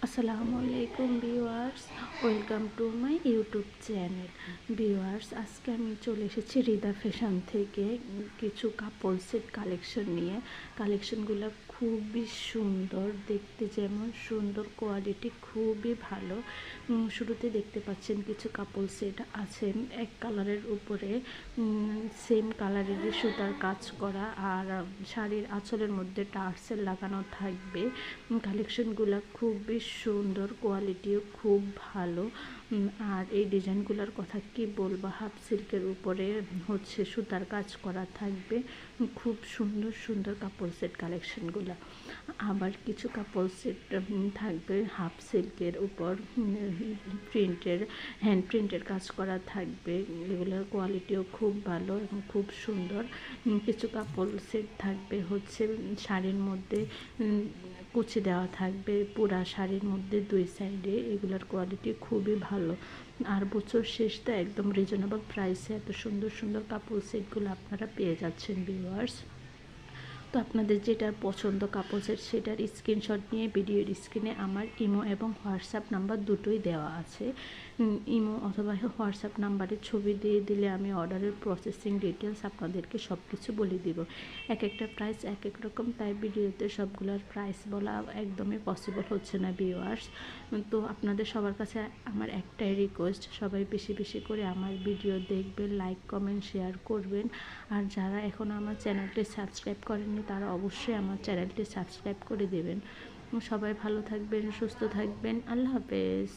আসসালামু আলাইকুম viewers, welcome to my YouTube channel. Viewers, আজকে আমি চলে এসেছি হৃদা ফ্যাশন থেকে কিছু কাপড় সেট কালেকশন নিয়ে। কালেকশনগুলো খুবই সুন্দর, দেখতে যেমন সুন্দর, কোয়ালিটি খুবই ভালো। শুরুতে দেখতে পাচ্ছেন কিছু কাপড় সেট আছে এক কালারের উপরে, সেম কালারেরই সুতার কাজ করা, আর শাড়ির আঁচলের মধ্যে টার্সেল লাগানো থাকবে। কালেকশনগুলো খুবই সুন্দর, কোয়ালিটিও খুব ভালো। আর এই ডিজাইনগুলোর কথা কি বলবো, হাফ সিল্কের উপরে হচ্ছে সুতার কাজ করা থাকবে। খুব সুন্দর সুন্দর কাপড় সেট কালেকশনগুলো। আবার কিছু কাপড় সেট থাকবে হাফ সিল্কের উপর প্রিন্টের, হ্যান্ড প্রিন্টের কাজ করা থাকবে। এগুলোর কোয়ালিটিও খুব ভালো এবং খুব সুন্দর। কিছু কাপড় সেট থাকবে হচ্ছে শাড়ির মধ্যে কুচি দেওয়া থাকবে, পুরা শাড়ির মধ্যে দুই সাইডে। এগুলোর কোয়ালিটি খুবই ভালো। আর বছর শেষটা একদম রিজনেবল প্রাইসে এত সুন্দর সুন্দর কাপড় সেটগুলো আপনারা পেয়ে যাচ্ছেন ভিউয়ার্স। তো আপনাদের যেটার পছন্দ কাপড় সেট, সেটার স্ক্রিনশট নিয়ে ভিডিওর স্ক্রিনে আমার ইমো এবং হোয়াটসঅ্যাপ নাম্বার দুটোই দেওয়া আছে। ইমো অথবা হোয়াটসঅ্যাপ নাম্বারে ছবি দিয়ে দিলে আমি অর্ডারের প্রসেসিং ডিটেলস আপনাদেরকে সব কিছু বলে দিব। এক একটা প্রাইস এক এক রকম, তাই ভিডিওতে সবগুলোর প্রাইস বলা একদমই পসিবল হচ্ছে না ভিউয়ার্স। তো আপনাদের সবার কাছে আমার একটাই রিকোয়েস্ট, সবাই বেশি বেশি করে আমার ভিডিও দেখবেন, লাইক কমেন্ট শেয়ার করবেন। আর যারা এখন আমার চ্যানেলটি সাবস্ক্রাইব করেননি তারা অবশ্যই আমার চ্যানেলটি সাবস্ক্রাইব করে দেবেন। সবাই ভালো থাকবেন, সুস্থ থাকবেন। আল্লাহ হাফেজ।